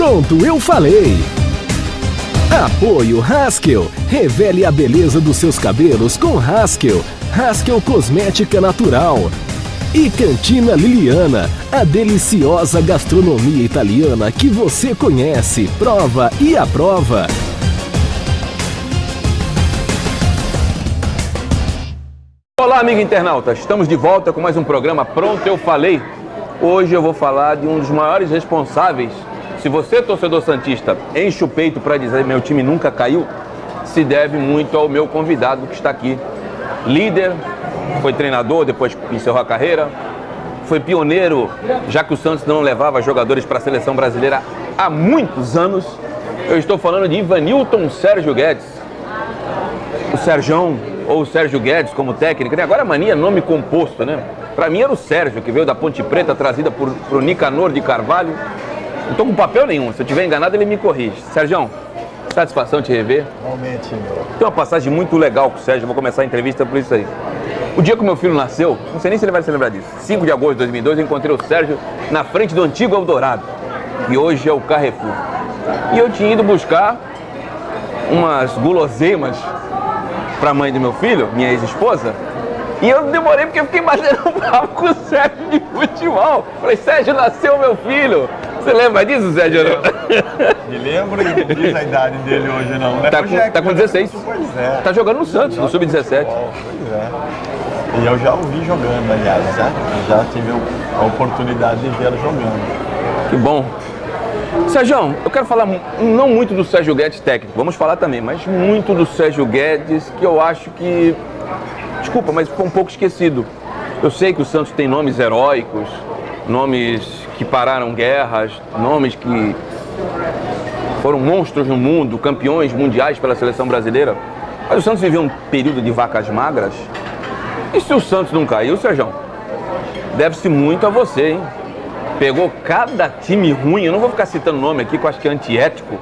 Pronto, eu falei! Apoio Haskell. Revele a beleza dos seus cabelos com Haskell. Haskell Cosmética Natural. E Cantina Liliana, a deliciosa gastronomia italiana que você conhece, prova e aprova. Olá, amigo internauta, estamos de volta com mais um programa Pronto, eu falei. Hoje eu vou falar de um dos maiores responsáveis. Se você, torcedor santista, enche o peito para dizer meu time nunca caiu, se deve muito ao meu convidado que está aqui. Líder, foi treinador, depois encerrou a carreira, foi pioneiro, já que o Santos não levava jogadores para a seleção brasileira há muitos anos. Eu estou falando de Ivanilton Sérgio Guedes. O Serjão, ou o Sérgio Guedes como técnico, né? Agora a mania, nome composto, né? Para mim era o Sérgio, que veio da Ponte Preta, trazida por Nicanor de Carvalho. Não estou com papel nenhum, se eu estiver enganado ele me corrige. Sérgio, satisfação te rever. Realmente. Tem uma passagem muito legal com o Sérgio, vou começar a entrevista por isso aí. O dia que meu filho nasceu, não sei nem se ele vai se lembrar disso, 5 de agosto de 2002, eu encontrei o Sérgio na frente do antigo Eldorado, que hoje é o Carrefour. E eu tinha ido buscar umas guloseimas para a mãe do meu filho, minha ex-esposa, e eu demorei porque eu fiquei batendo um papo com o Sérgio de futebol. Falei, Sérgio, nasceu meu filho. Você lembra disso, Sérgio? Me lembro e diz a idade dele hoje, não, né? Tá com 16. Pois é. Tá jogando no Santos, no Sub-17. Pois é. E eu já o vi jogando, aliás, né? Já tive a oportunidade de vê-lo jogando. Que bom. Sérgio, eu quero falar não muito do Sérgio Guedes técnico, vamos falar também, mas muito do Sérgio Guedes, que eu acho que, desculpa, mas foi um pouco esquecido. Eu sei que o Santos tem nomes heróicos, nomes que pararam guerras, nomes que foram monstros no mundo, campeões mundiais pela seleção brasileira. Mas o Santos viveu um período de vacas magras. E se o Santos não caiu, Sérgio? Deve-se muito a você, hein? Pegou cada time ruim, eu não vou ficar citando nome aqui, que eu acho que é antiético.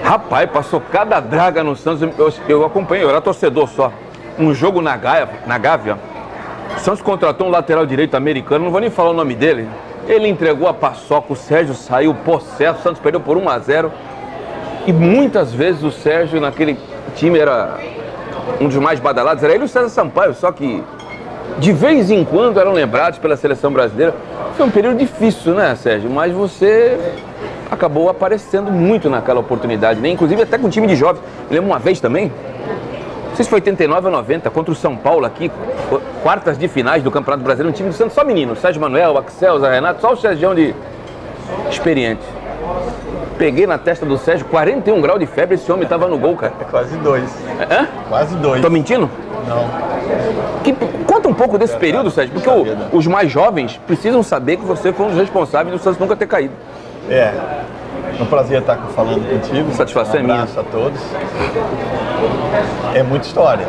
Rapaz, passou cada draga no Santos, eu acompanhei, eu era torcedor só. Um jogo na Gávea, o Santos contratou um lateral direito americano, não vou nem falar o nome dele. Ele entregou a paçoca, o Sérgio saiu possesso, o Santos perdeu por 1-0. E muitas vezes o Sérgio naquele time era um dos mais badalados, era ele e o César Sampaio, só que de vez em quando eram lembrados pela seleção brasileira. Foi um período difícil, né, Sérgio? Mas você acabou aparecendo muito naquela oportunidade, né? Inclusive até com um time de jovens. Eu lembro uma vez também, não sei se foi 89 ou 90, contra o São Paulo aqui, quartas de finais do Campeonato Brasileiro, um time do Santos só menino, Sérgio Manuel, Axel, Zé Renato, só o Sérgio de experiente. Peguei na testa do Sérgio, 41 graus de febre, esse homem estava no gol, cara. É quase 2. Hã? Quase 2. Tô mentindo? Não. Conta um pouco desse período, Sérgio, porque os mais jovens precisam saber que você foi um dos responsáveis do Santos nunca ter caído. É um prazer estar falando contigo. Satisfação é minha. Um abraço a todos. É muita história.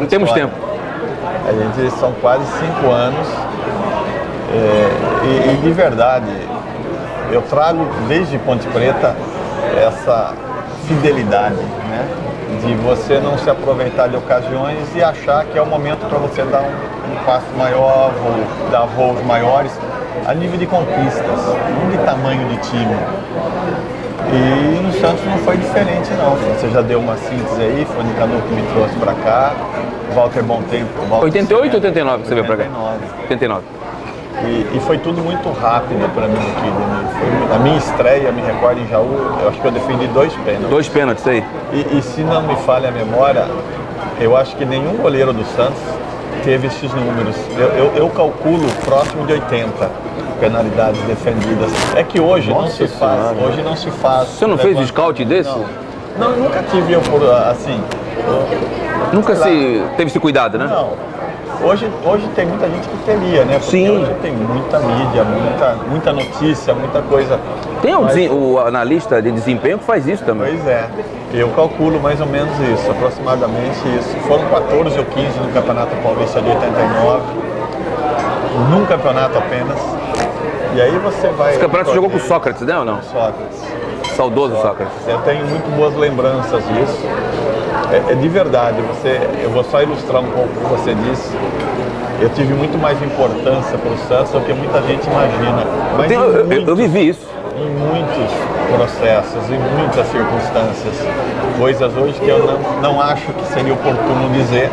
Temos tempo. A gente são quase 5 anos. E de verdade, eu trago desde Ponte Preta essa fidelidade, né? De você não se aproveitar de ocasiões e achar que é o momento para você dar um passo maior, dar voos maiores a nível de conquistas, não de tamanho de time. E no Santos não foi diferente, não. Você já deu uma síntese aí, foi o Nicanor que me trouxe para cá, Walter Bom Tempo. 88 ou 89 que você veio para cá? 89. E foi tudo muito rápido para mim aqui, né? A minha estreia, me recordo em Jaú, eu acho que eu defendi 2 pênaltis. 2 pênaltis aí. E se não me falha a memória, eu acho que nenhum goleiro do Santos teve esses números. Eu calculo próximo de 80 penalidades defendidas. É que hoje não se faz. Hoje não se faz. Você não fez scout desse? Não, nunca tive assim. Nunca teve esse cuidado, né? Não. Hoje tem muita gente que teria, né? Porque sim. Hoje tem muita mídia, muita notícia, muita coisa. Tem o analista de desempenho que faz isso também. Pois é. Eu calculo mais ou menos isso, aproximadamente isso. Foram 14 ou 15 no Campeonato Paulista de 89. Num campeonato apenas. E aí você vai... Esse campeonato você jogou com o Sócrates, né, ou não? Sócrates. Saudoso Sócrates. Eu tenho muito boas lembranças disso. É de verdade, eu vou só ilustrar um pouco o que você disse. Eu tive muito mais importância para o Santos do que muita gente imagina. Mas eu vivi isso. em muitos processos, em muitas circunstâncias. Coisas hoje que eu não acho que seria oportuno dizer,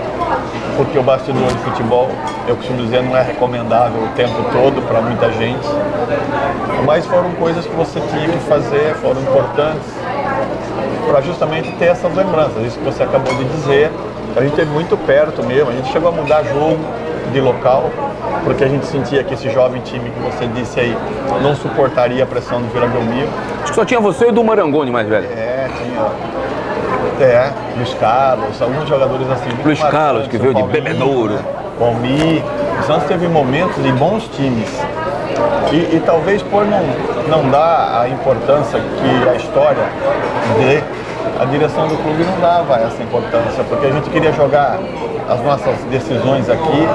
porque o bastidor de futebol, eu costumo dizer, não é recomendável o tempo todo para muita gente. Mas foram coisas que você tinha que fazer, foram importantes para justamente ter essas lembranças. Isso que você acabou de dizer, a gente esteve muito perto mesmo, a gente chegou a mudar jogo de local, porque a gente sentia que esse jovem time que você disse aí não suportaria a pressão do Vila Belmiro. Acho que só tinha você e do Marangoni mais velho. Luiz Carlos, alguns jogadores assim. Luiz Carlos, que veio de Bebedouro. Palmi. O Santos teve momentos de bons times. E talvez por não dar a importância que a história dê, a direção do clube não dava essa importância, porque a gente queria jogar as nossas decisões aqui.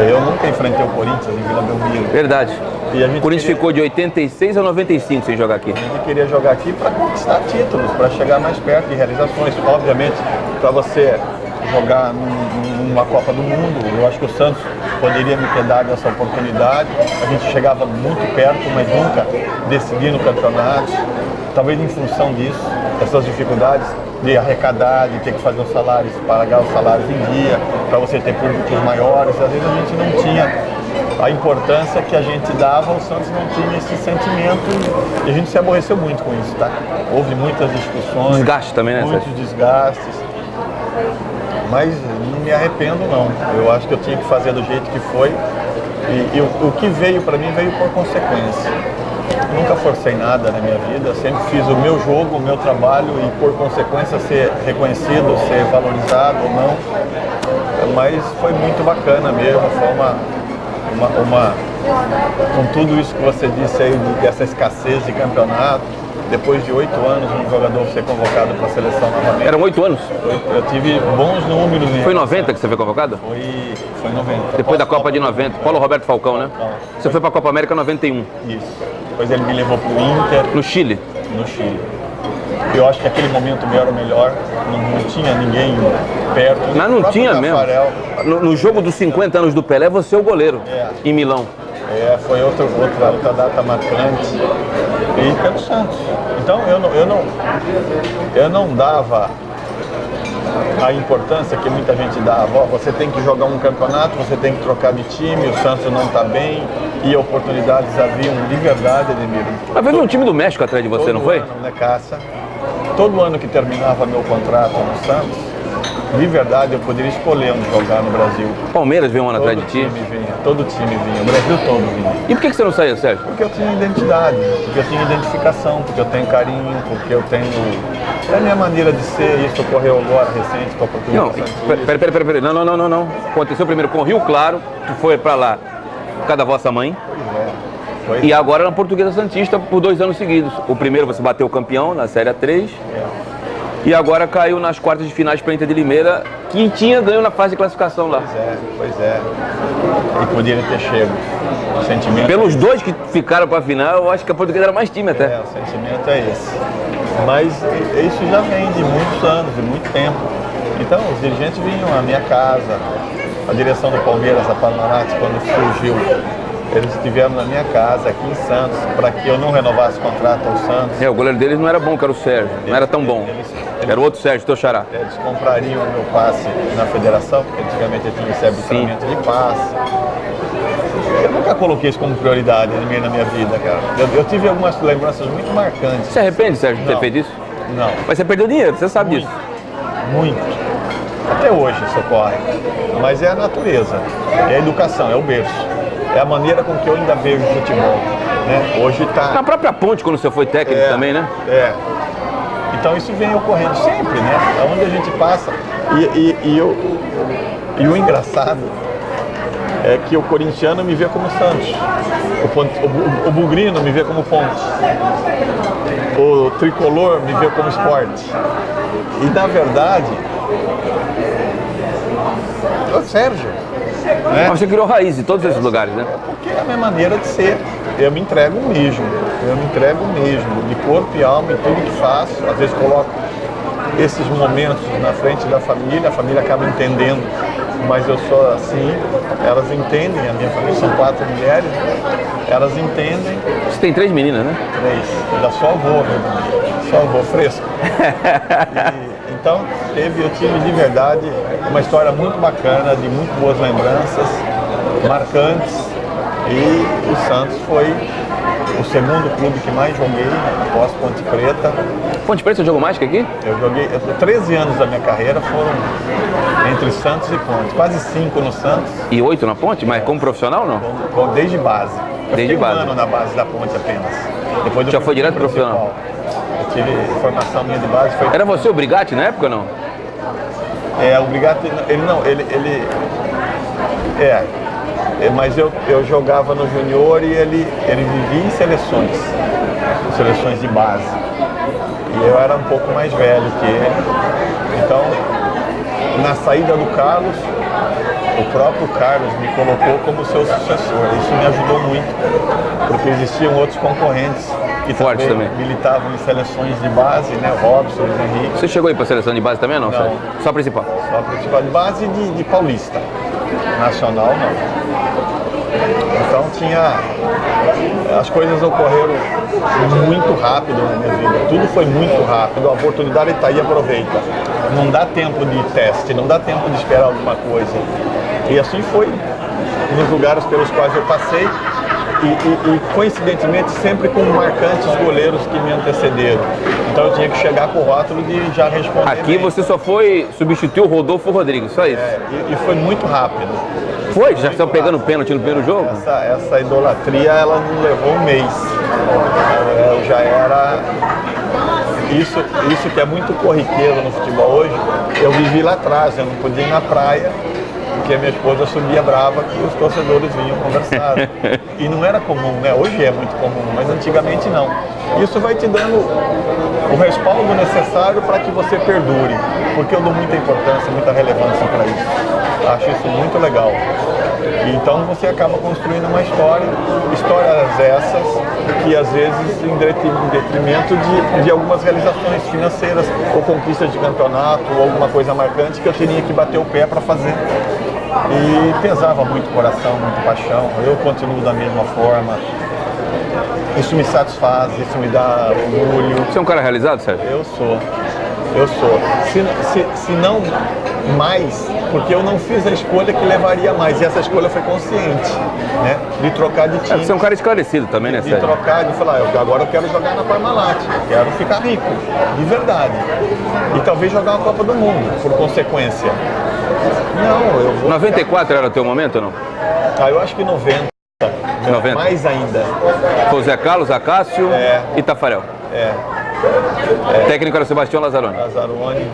Eu nunca enfrentei o Corinthians em Vila Belmiro. Verdade. E a gente o Corinthians ficou de 86 a 95 sem jogar aqui. A gente queria jogar aqui para conquistar títulos, para chegar mais perto de realizações. Obviamente, para você jogar numa Copa do Mundo, eu acho que o Santos poderia me ter dado essa oportunidade. A gente chegava muito perto, mas nunca decidindo campeonatos. Talvez em função disso, essas dificuldades de arrecadar, de ter que fazer os salários, pagar os salários em dia, para você ter públicos maiores. Às vezes a gente não tinha a importância que a gente dava, o Santos não tinha esse sentimento e a gente se aborreceu muito com isso, tá? Houve muitas discussões, desgaste também, né, muitos desgastes, mas não me arrependo não. Eu acho que eu tinha que fazer do jeito que foi e o que veio para mim veio por consequência. Nunca forcei nada na minha vida, sempre fiz o meu jogo, o meu trabalho e por consequência ser reconhecido, ser valorizado ou não. Mas foi muito bacana mesmo, foi com tudo isso que você disse aí, dessa escassez de campeonato, depois de 8 anos um jogador ser convocado para a seleção novamente. Eram 8 anos? Eu tive bons números. Foi em 90 que você foi convocado? Foi em 90. Depois da Copa de 90, Paulo Roberto Falcão, né? Você foi para a Copa América 91. Isso. Depois ele me levou para o Inter. No Chile? No Chile. Eu acho que aquele momento meu era o melhor, não tinha ninguém perto. Mas não tinha mesmo. No jogo dos 50 anos do Pelé, você é o goleiro, em Milão. Foi outra data marcante. E pelo Santos. Então eu não dava a importância que muita gente dava. Você tem que jogar um campeonato, você tem que trocar de time, o Santos não está bem. E oportunidades haviam de verdade, Ademir. Mas veio um time do México atrás de você, não foi? Ano, né, Caça? Todo ano que terminava meu contrato no Santos, de verdade eu poderia escolher onde jogar no Brasil. Palmeiras veio um ano atrás de ti? Todo time vinha, o Brasil todo vinha. E por que você não saía, Sérgio? Porque eu tinha identidade, porque eu tinha identificação, porque eu tenho carinho, porque eu tenho... É a minha maneira de ser, isso ocorreu agora, recente, com a Portuguesa. Peraí. Não. Aconteceu primeiro com o Rio Claro, que foi pra lá por causa da vossa mãe. Pois é. E agora na Portuguesa Santista por 2 anos seguidos. O primeiro você bateu o campeão na Série A3. E agora caiu nas quartas de finais para Inter de Limeira, que tinha ganho na fase de classificação lá. Pois é. E poderia ter chego. O sentimento pelos dois que ficaram para a final, eu acho que a Portuguesa era mais time até. O sentimento é esse. Mas isso já vem de muitos anos, de muito tempo. Então, os dirigentes vinham à minha casa, a direção do Palmeiras, a Palmeiras, quando surgiu, eles estiveram na minha casa, aqui em Santos, para que eu não renovasse o contrato ao Santos. O goleiro deles não era bom, que era o Sérgio, não era tão bom. Era o outro Sérgio, teu xará. Eles comprariam o meu passe na federação, porque antigamente eu tinha esse arbitramento de passe. Eu nunca coloquei isso como prioridade na minha vida, cara. Eu tive algumas lembranças muito marcantes. Você arrepende, Sérgio, de ter feito isso? Não. Mas você perdeu dinheiro, você sabe disso. Muito. Até hoje isso ocorre. Mas é a natureza, é a educação, é o berço. É a maneira com que eu ainda vejo o futebol. Né? Hoje está... Na própria Ponte, quando você foi técnico também, né? Então isso vem ocorrendo sempre, né? Onde a gente passa. E o engraçado é que o corintiano me vê como Santos. O bugrino me vê como Ponte. O tricolor me vê como Sport. E na verdade, o Sérgio. Né? Você criou raiz em todos esses lugares, né? Porque é a minha maneira de ser. Eu me entrego mesmo. De corpo e alma em tudo que faço. Às vezes coloco esses momentos na frente da família, a família acaba entendendo mas eu sou assim, elas entendem, a minha família são 4 mulheres, elas entendem. Você tem 3 meninas, né? 3, ainda só avô fresco. Então, eu tive de verdade uma história muito bacana, de muito boas lembranças, marcantes, e o Santos foi o segundo clube que mais joguei após Ponte Preta. Ponte Preta você jogou mais que aqui? Eu joguei, 13 anos da minha carreira foram entre Santos e Ponte, quase 5 no Santos. E 8 na Ponte? Mas como profissional ou não? Desde base. Desde base. Um ano na base da Ponte apenas. Depois Já foi direto pro profissional? Eu tive formação minha de base. Era você o Brigatti na época ou não? O Brigatti, mas eu jogava no junior e ele vivia em seleções de base. E eu era um pouco mais velho que ele. Então, na saída do Carlos, o próprio Carlos me colocou como seu sucessor. Isso me ajudou muito, porque existiam outros concorrentes que também militavam em seleções de base, né? Robson, Luiz Henrique. Você chegou aí para a seleção de base também ou não? Não. Só a principal? Só a principal de base de Paulista. Nacional, não. Então as coisas ocorreram muito rápido na minha vida, tudo foi muito rápido, a oportunidade está aí, aproveita. Não dá tempo de teste, não dá tempo de esperar alguma coisa. E assim foi nos lugares pelos quais eu passei e coincidentemente sempre com marcantes goleiros que me antecederam. Então eu tinha que chegar com o rótulo de já responder. Aqui você só foi substituir o Rodolfo Rodrigues, só isso? E foi muito rápido. Foi? Já estão pegando pênalti no primeiro jogo? Essa idolatria, ela não levou um mês. Eu já era... Isso que é muito corriqueiro no futebol hoje, eu vivi lá atrás, eu não podia ir na praia, porque a minha esposa subia brava que os torcedores vinham conversar. E não era comum, né? Hoje é muito comum, mas antigamente não. Isso vai te dando o respaldo necessário para que você perdure, porque eu dou muita importância, muita relevância para isso. Acho isso muito legal. Então você acaba construindo uma histórias essas que às vezes em detrimento de algumas realizações financeiras ou conquistas de campeonato ou alguma coisa marcante que eu teria que bater o pé para fazer. E pesava muito o coração, muito paixão. Eu continuo da mesma forma. Isso me satisfaz, isso me dá orgulho. Você é um cara realizado, Sérgio? Eu sou. Se não mais, porque eu não fiz a escolha que levaria mais. E essa escolha foi consciente, né? De trocar de time. Você é um cara esclarecido também, né, Sérgio? De trocar, de falar, agora eu quero jogar na Parmalat, quero ficar rico, de verdade. E talvez jogar uma Copa do Mundo, por consequência. Não, eu vou... 94 era o teu momento ou não? Eu acho que 90. 90. Mais ainda. Foi o Zé Carlos, Acácio e Tafarel. O técnico era o Sebastião Lazzaroni. Lazzaroni,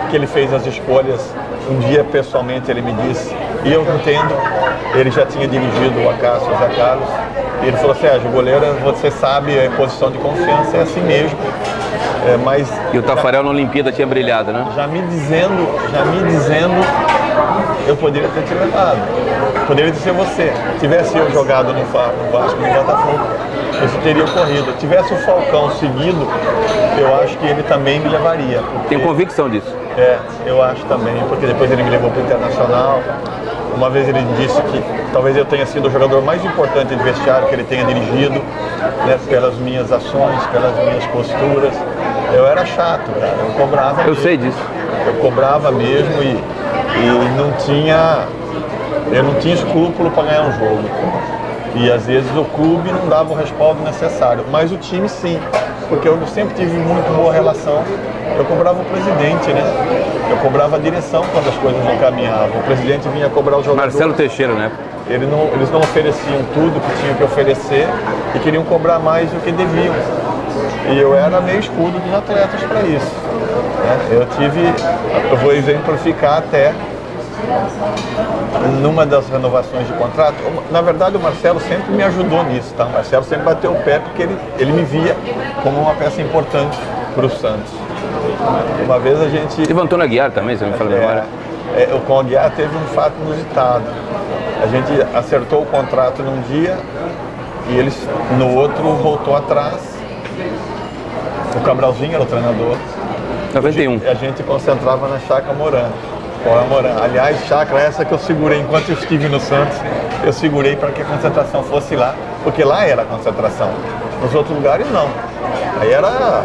que ele fez as escolhas. Um dia, pessoalmente, ele me disse, e eu entendo, ele já tinha dirigido o Acácio, o Zé Carlos, e ele falou, Sérgio, goleiro, você sabe, a posição de confiança é assim mesmo. Mas e o Tafarel na Olimpíada tinha brilhado, né? Já me dizendo, eu poderia ter te levado. Poderia ser você. Tivesse eu jogado no Vasco, no Botafogo, isso teria ocorrido. Tivesse o Falcão seguido, eu acho que ele também me levaria. Porque... Tenho convicção disso. Eu acho também, porque depois ele me levou para o Internacional. Uma vez ele disse que talvez eu tenha sido o jogador mais importante de vestiário que ele tenha dirigido, né, pelas minhas ações, pelas minhas posturas. Eu era chato, cara, eu cobrava. Eu sei disso. Eu cobrava mesmo e eu não tinha escrúpulo para ganhar um jogo. E às vezes o clube não dava o respaldo necessário, mas o time sim, porque eu sempre tive muito boa relação. Eu cobrava o presidente, né? Eu cobrava a direção quando as coisas não caminhavam. O presidente vinha cobrar os jogadores. Marcelo Teixeira, né? Eles não ofereciam tudo que tinham que oferecer e queriam cobrar mais do que deviam. E eu era meio escudo dos atletas para isso. Né? Eu vou exemplificar até numa das renovações de contrato. Na verdade, o Marcelo sempre me ajudou nisso, tá? O Marcelo sempre bateu o pé porque ele me via como uma peça importante para o Santos. Uma vez a gente... Teve o Antônio Aguiar também, você me fala agora. Com o Aguiar teve um fato inusitado. A gente acertou o contrato num dia e ele no outro voltou atrás. O Cabralzinho era o treinador. 91. A gente concentrava na Chácara Morã. Cauã Moran. Aliás, chácara essa que eu segurei enquanto eu estive no Santos, eu segurei para que a concentração fosse lá, porque lá era a concentração. Nos outros lugares não. Aí era...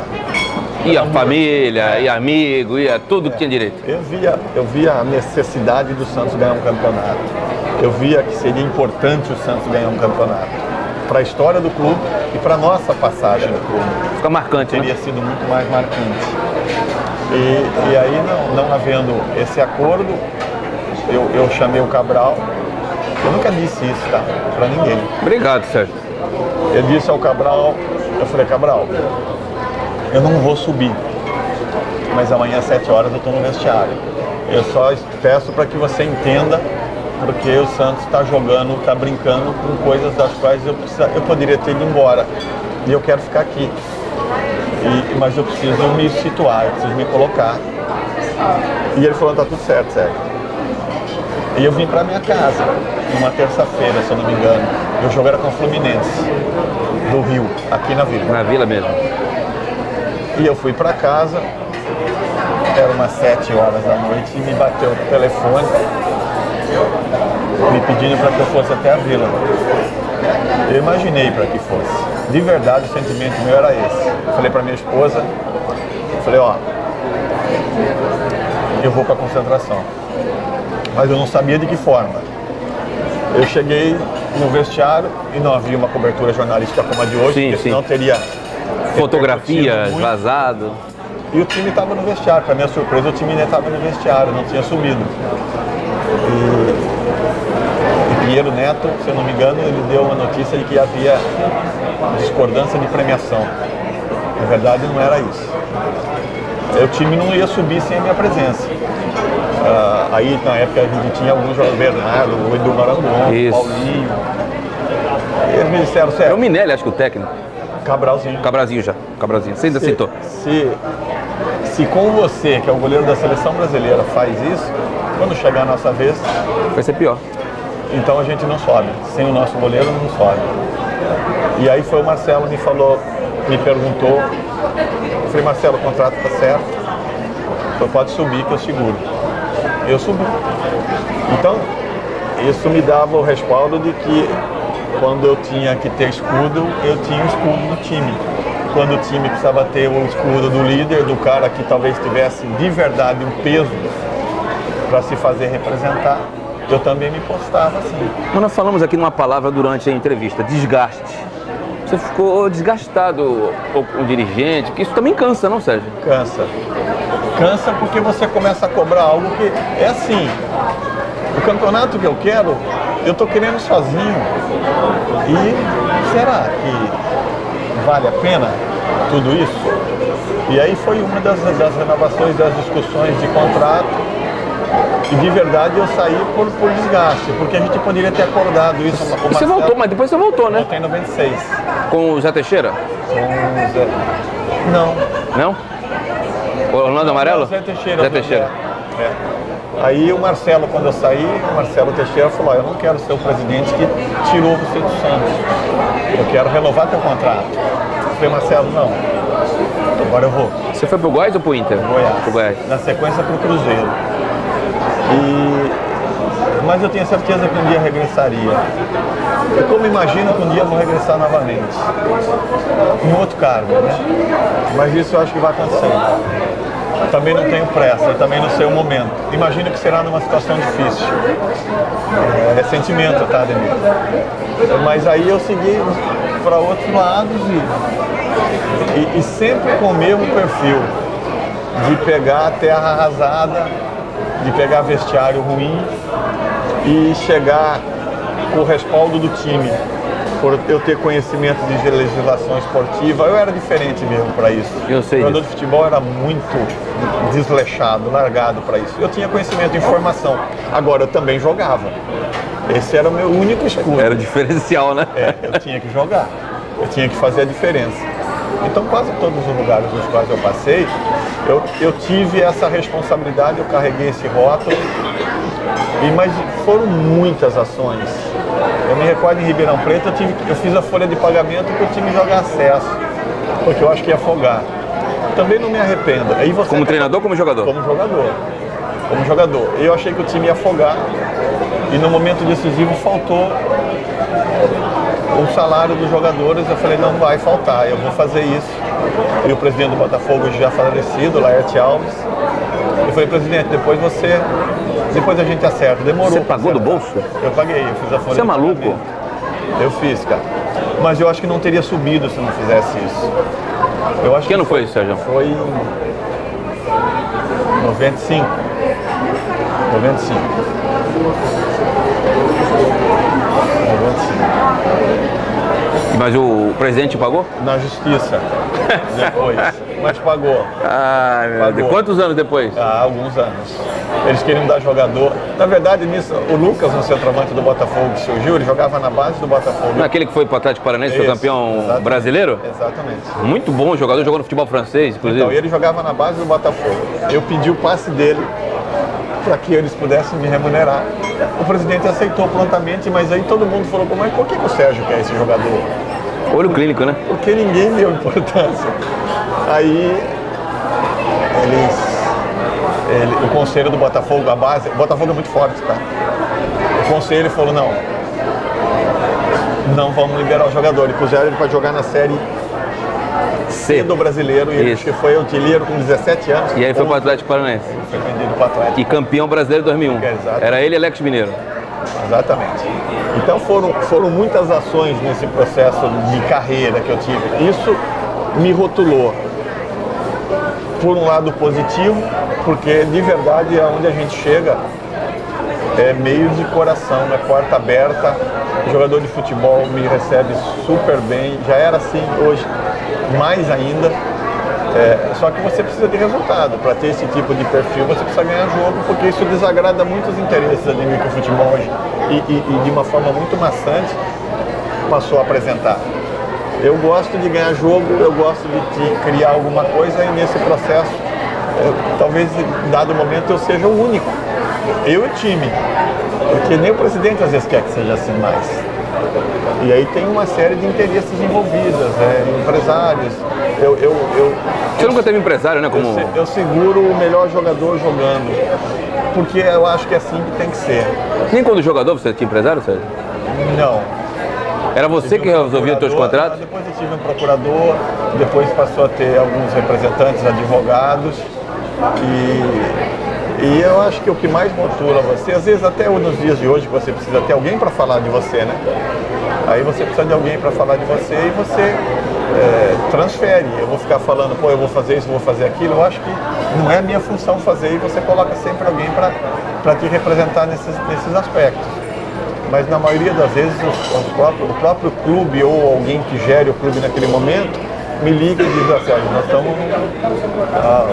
Ia família, ia amigo, ia tudo que tinha direito. Eu via a necessidade do Santos ganhar um campeonato. Eu via que seria importante o Santos ganhar um campeonato. Para a história do clube e para a nossa passagem no clube. Fica marcante, Teria né? sido muito mais marcante. E aí, não havendo esse acordo, eu chamei o Cabral. Eu nunca disse isso, tá? Para ninguém. Obrigado, Sérgio. Eu disse ao Cabral, eu falei, Cabral, eu não vou subir, mas amanhã às 7 horas eu estou no vestiário. Eu só peço para que você entenda, porque o Santos está jogando, está brincando com coisas das quais eu poderia ter ido embora. E eu quero ficar aqui. Mas eu preciso me situar, eu preciso me colocar. E ele falou, tá tudo certo, Sérgio. E eu vim para minha casa, numa terça-feira, se eu não me engano. E o jogo era com o Fluminense, do Rio, aqui na Vila. Na Vila mesmo. E eu fui para casa, era umas 7 horas da noite, e me bateu o telefone, me pedindo para que eu fosse até a Vila. Eu imaginei para que fosse. De verdade, o sentimento meu era esse. Eu falei para minha esposa, falei, ó, eu vou para a concentração. Mas eu não sabia de que forma. Eu cheguei no vestiário e não havia uma cobertura jornalística como a de hoje, Sim, porque sim. senão teria Fotografia, muito. vazado. E o time estava no vestiário. Para minha surpresa, o time ainda estava no vestiário, não tinha subido. E Pinheiro Neto, se eu não me engano, ele deu uma notícia de que havia discordância de premiação. Na verdade, não era isso. O time não ia subir sem a minha presença. Aí, na época, a gente tinha alguns jogadores, Bernardo, o Edu Marangon, Isso. Paulinho. E eles me disseram, É o sério, Minelli, acho que o técnico. Cabralzinho. Cabrazinho já. Cabrazinho. Você ainda citou. Se com você, que é o goleiro da seleção brasileira, faz isso, quando chegar a nossa vez, Vai ser pior. então a gente não sobe. Sem o nosso goleiro, não sobe. E aí foi o Marcelo me falou, me perguntou. Eu falei, Marcelo, o contrato tá certo. Então pode subir que eu seguro. Eu subi. Então, isso me dava o respaldo de que quando eu tinha que ter escudo, eu tinha o escudo do time. Quando o time precisava ter o escudo do líder, do cara que talvez tivesse de verdade um peso para se fazer representar, eu também me postava assim. Mas nós falamos aqui numa palavra durante a entrevista, desgaste. Você ficou desgastado com o dirigente, porque isso também cansa, não, Sérgio? Cansa. Cansa porque você começa a cobrar algo que é assim. O campeonato que eu quero, eu tô querendo sozinho. E será que vale a pena tudo isso? E aí foi uma das renovações das discussões de contrato. E de verdade eu saí por desgaste, porque a gente poderia ter acordado isso. E você voltou, mas depois você voltou, né? Voltei em 96. Com o Zé Teixeira? Não. Não? O Orlando Amarelo? Zé Teixeira. Zé Teixeira. É. Aí o Marcelo, quando eu saí, o Marcelo Teixeira falou, eu não quero ser o presidente que tirou você do Santos. Eu quero renovar teu contrato. Eu falei, Marcelo, não. Agora eu vou. Você foi pro Goiás ou pro Inter? Goiás. Pro Goiás. Na sequência pro Cruzeiro. Mas eu tinha certeza que um dia regressaria. E como imagino que um dia eu vou regressar novamente. Em outro cargo, né? Mas isso eu acho que vai acontecer. Também não tenho pressa, eu também não sei o momento. Imagino que será numa situação difícil. É sentimento, tá, Ademir? Mas aí eu segui para outros lados e sempre com o mesmo perfil de pegar a terra arrasada, de pegar vestiário ruim e chegar com o respaldo do time. Por eu ter conhecimento de legislação esportiva, eu era diferente mesmo para isso. Eu sei O jogador disso. de futebol era muito desleixado, largado para isso. Eu tinha conhecimento e informação. Agora, eu também jogava. Esse era o meu único escudo. Era o diferencial, né? Eu tinha que jogar. Eu tinha que fazer a diferença. Então, quase todos os lugares nos quais eu passei, eu tive essa responsabilidade, eu carreguei esse rótulo. Mas foram muitas ações. Eu me recordo em Ribeirão Preto, eu fiz a folha de pagamento para o time jogar acesso, porque eu acho que ia afogar. Também não me arrependo. Aí você Como treinador ou como jogador? Como jogador. como jogador. Eu achei que o time ia afogar e no momento decisivo faltou o salário dos jogadores. Eu falei, não vai faltar, eu vou fazer isso. E o presidente do Botafogo, já falecido, Laerte Alves, eu falei, presidente, depois a gente acerta. Demorou. Você pagou do bolso? Eu paguei, eu fiz a folha. Você é maluco? Eu fiz, cara. Mas eu acho que não teria subido se não fizesse isso. Eu acho que ano foi isso, Sérgio? Foi em 95. 95. Mas o presidente pagou? Na justiça, depois. Mas pagou. Ah, meu Deus. Quantos anos depois? Há alguns anos. Eles queriam dar jogador. Na verdade, nisso, o Lucas, um centroavante do Botafogo, que surgiu, ele jogava na base do Botafogo. Não é aquele que foi para o Atlético Paranaense, foi campeão exatamente, brasileiro? Exatamente. Muito bom jogador, jogou no futebol francês, inclusive. Então, ele jogava na base do Botafogo. Eu pedi o passe dele para que eles pudessem me remunerar. O presidente aceitou prontamente, mas aí todo mundo falou, mas por que o Sérgio quer esse jogador? Olho clínico, né? Porque ninguém deu importância. Aí o conselho do Botafogo, a base, o Botafogo é muito forte, tá? O conselho falou, não vamos liberar o jogador. E puseram ele para jogar na série C do brasileiro, e ele foi artilheiro com 17 anos. E aí foi para o Atlético Paranaense. Foi vendido para o Atlético. E campeão brasileiro 2001. Era ele e Alex Mineiro. Exatamente. Então foram muitas ações nesse processo de carreira que eu tive. Isso me rotulou. Por um lado positivo, porque de verdade aonde a gente chega é meio de coração, é porta aberta. O jogador de futebol me recebe super bem, já era assim, hoje mais ainda. Só que você precisa de resultado. Para ter esse tipo de perfil, você precisa ganhar jogo, porque isso desagrada muitos interesses ali no futebol hoje. E de uma forma muito maçante passou a apresentar. Eu gosto de ganhar jogo, eu gosto de criar alguma coisa, e nesse processo, talvez em dado momento eu seja o único. Eu e o time. Porque nem o presidente às vezes quer que seja assim mais. E aí tem uma série de interesses envolvidos, empresários. Você nunca teve empresário, né? Como... Eu seguro o melhor jogador jogando, porque eu acho que é assim que tem que ser. Nem quando jogador você tinha empresário, Sérgio? Não. Era você que resolvia os seus contratos? Depois eu tive um procurador, depois passou a ter alguns representantes, advogados, e eu acho que o que mais motiva você, às vezes até nos dias de hoje, você precisa ter alguém para falar de você, né? Aí você precisa de alguém para falar de você e você transfere. Eu vou ficar falando, eu vou fazer isso, vou fazer aquilo. Eu acho que não é a minha função fazer, e você coloca sempre alguém para te representar nesses aspectos. Mas na maioria das vezes o próprio clube ou alguém que gere o clube naquele momento me liga e diz assim, nós estamos,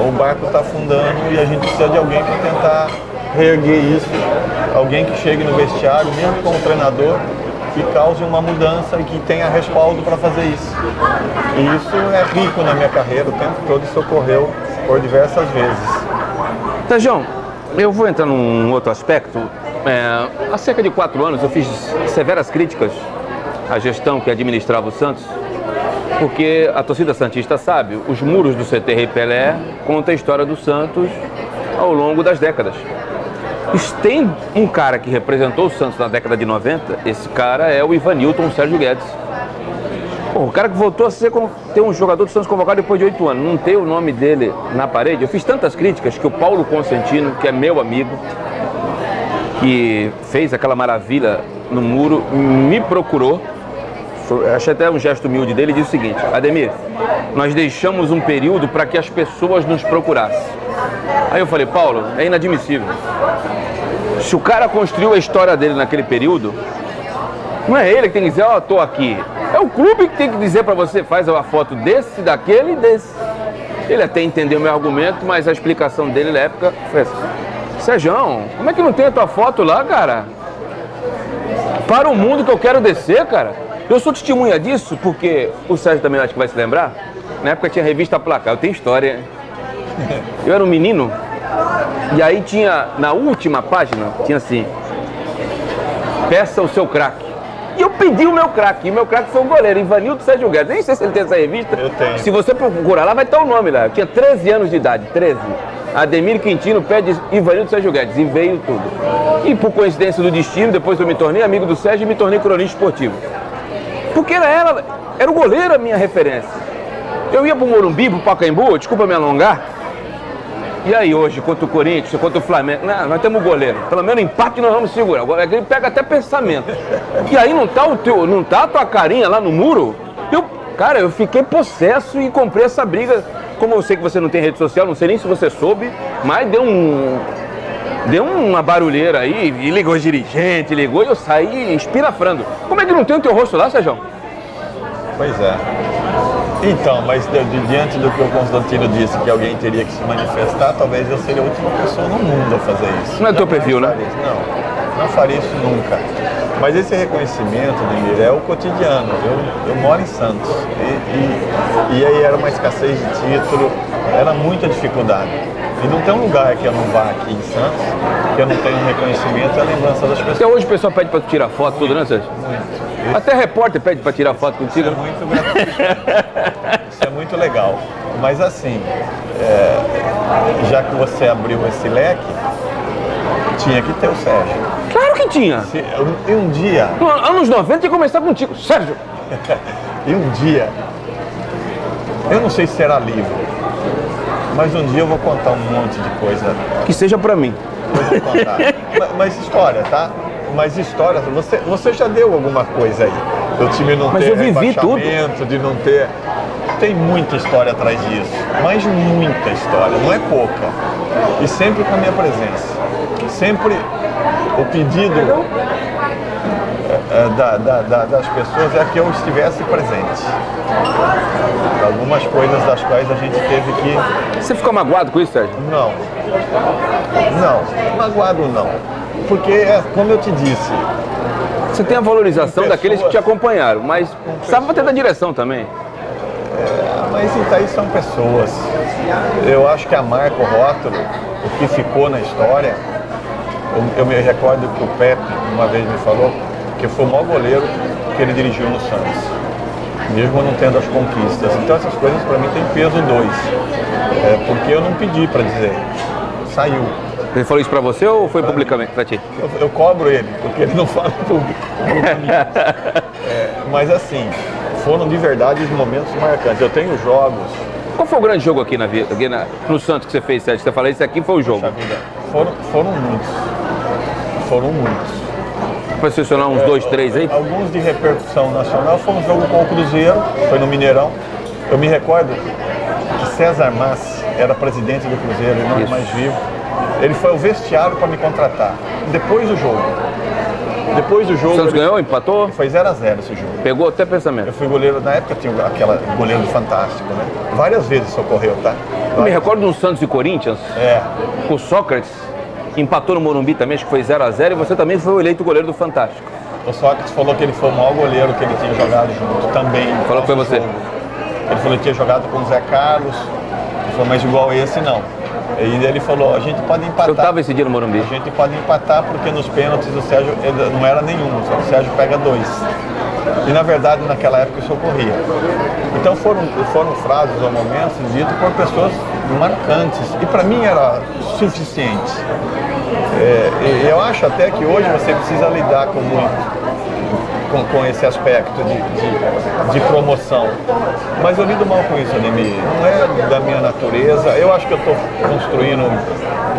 o barco está afundando e a gente precisa de alguém para tentar reerguer isso, alguém que chegue no vestiário, mesmo como treinador, que cause uma mudança e que tenha respaldo para fazer isso. E isso é rico na minha carreira, o tempo todo isso ocorreu por diversas vezes. Sérgio, eu vou entrar num outro aspecto. Há cerca de 4 anos eu fiz severas críticas à gestão que administrava o Santos, porque a torcida santista sabe, os muros do CT Rei Pelé contam a história do Santos ao longo das décadas. Tem um cara que representou o Santos na década de 90, esse cara é o Ivanilton Sérgio Guedes. O cara que voltou a ter um jogador do Santos convocado depois de 8 anos, não ter o nome dele na parede. Eu fiz tantas críticas que o Paulo Consentino, que é meu amigo, que fez aquela maravilha no muro, me procurou. Achei até um gesto humilde dele, e disse o seguinte: Ademir, nós deixamos um período para que as pessoas nos procurassem. Aí eu falei, Paulo, é inadmissível. Se o cara construiu a história dele naquele período, não é ele que tem que dizer, tô aqui. É o clube que tem que dizer para você, faz uma foto desse, daquele e desse. Ele até entendeu meu argumento, mas a explicação dele na época foi assim: Sérgio, como é que não tem a tua foto lá, cara? Para o mundo que eu quero descer, cara. Eu sou testemunha disso, porque o Sérgio também acho que vai se lembrar. Na época tinha a revista Placar, eu tenho história. Eu era um menino, e aí tinha, na última página, tinha assim: peça o seu craque. E eu pedi o meu craque, e o meu craque foi um goleiro, Ivanilton Sérgio Guedes. Nem sei se ele tem essa revista. Eu tenho. Se você procurar lá, vai estar o nome lá. Eu tinha 13 anos de idade, 13. Ademir Quintino pede Ivanildo Sérgio Guedes, e veio tudo. E por coincidência do destino, depois eu me tornei amigo do Sérgio e me tornei cronista esportivo. Porque era o goleiro a minha referência. Eu ia pro Morumbi, pro Pacaembu, desculpa me alongar. E aí hoje, contra o Corinthians, contra o Flamengo, não, nós temos o goleiro. Pelo menos empate nós vamos segurar. Ele pega até pensamento. E aí não tá a tua carinha lá no muro? Cara, eu fiquei possesso e comprei essa briga. Como eu sei que você não tem rede social, não sei nem se você soube, mas deu uma barulheira aí, e ligou o dirigente, e eu saí espirafrando. Como é que não tem o teu rosto lá, Sérgio? Pois é. Então, mas diante do que o Constantino disse, que alguém teria que se manifestar, talvez eu seria a última pessoa no mundo a fazer isso. Não é teu perfil, né? Não faria isso nunca. Mas esse reconhecimento, Demir, é o cotidiano. Eu moro em Santos e aí era uma escassez de título, era muita dificuldade. E não tem um lugar que eu não vá aqui em Santos, que eu não tenha um reconhecimento e a lembrança das pessoas. Até hoje o pessoal pede pra tu tirar foto, tudo, né, Sérgio? Muito. Até repórter pede pra tirar foto contigo. Isso é muito gratificante. Isso é muito legal. Mas assim, já que você abriu esse leque, tinha que ter o Sérgio. Claro que tinha. E um dia... Anos 90 ia começar contigo, Sérgio. E um dia, eu não sei se será livro, mas um dia eu vou contar um monte de coisa. Que seja pra mim. Vou contar. mas história, tá? Mas história, você já deu alguma coisa aí. Do time não mas ter eu vivi tudo. De não ter... Tem muita história atrás disso, mas muita história, não é pouca. E sempre com a minha presença. Sempre o pedido das pessoas é que eu estivesse presente. Algumas coisas das quais a gente teve que... Você ficou magoado com isso, Sérgio? Não, magoado não. Porque, como eu te disse... Você tem a valorização daqueles que te acompanharam, mas precisava ter da direção também. Mas isso aí são pessoas. Eu acho que a marca, o rótulo, o que ficou na história... Eu me recordo que o Pepe uma vez me falou que foi o maior goleiro que ele dirigiu no Santos, mesmo não tendo as conquistas. Então essas coisas para mim têm peso 2, porque eu não pedi para dizer, saiu. Ele falou isso para você ou foi publicamente para ti? Eu cobro ele, porque ele não fala público. Mas foram de verdade os momentos marcantes. Eu tenho jogos. Qual foi o grande jogo aqui no Santos que você fez, Sérgio? Você falou, esse aqui foi o jogo. Foram muitos. Foram muitos. Para selecionar uns 2, 3 aí? Alguns de repercussão nacional. Foi um jogo com o Cruzeiro, foi no Mineirão. Eu me recordo que César Massi era presidente do Cruzeiro, ele não é mais vivo. Ele foi ao vestiário para me contratar. Depois do jogo. O Santos ganhou, empatou? Foi 0-0 esse jogo. Pegou até pensamento. Eu fui goleiro, na época tinha aquela goleiro do Fantástico, né? Várias vezes socorreu, tá? Eu me recordo de um Santos e Corinthians, com o Sócrates, empatou no Morumbi também, acho que foi 0-0, e você também foi eleito goleiro do Fantástico. O Sócrates falou que ele foi o maior goleiro que ele tinha jogado junto também. Falou que foi você? Ele falou que tinha jogado com o Zé Carlos, ele falou, mas igual esse não. E ele falou, a gente pode empatar. Eu estava esse dia no Morumbi. A gente pode empatar porque nos pênaltis o Sérgio não era nenhum, só o Sérgio pega 2. E na verdade naquela época eu socorria. Então foram frases ou momentos ditos por pessoas marcantes. E para mim era suficiente. Eu acho até que hoje você precisa lidar com esse aspecto de promoção. Mas eu lido mal com isso, Ademir. Não é da minha natureza. Eu acho que eu estou construindo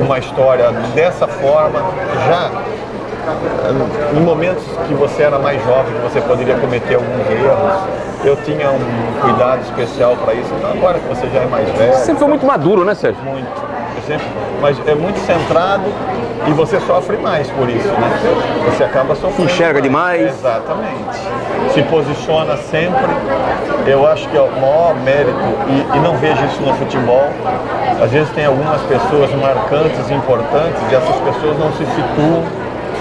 uma história dessa forma, já em momentos que você era mais jovem, que você poderia cometer alguns erros. Eu tinha um cuidado especial para isso. Então agora que você já é mais velho... Você foi muito maduro, né, Sérgio? Muito. Mas é muito centrado e você sofre mais por isso, né? Você acaba sofrendo. Enxerga demais. Exatamente. Se posiciona sempre. Eu acho que é o maior mérito, e não vejo isso no futebol. Às vezes tem algumas pessoas marcantes, importantes, e essas pessoas não se situam,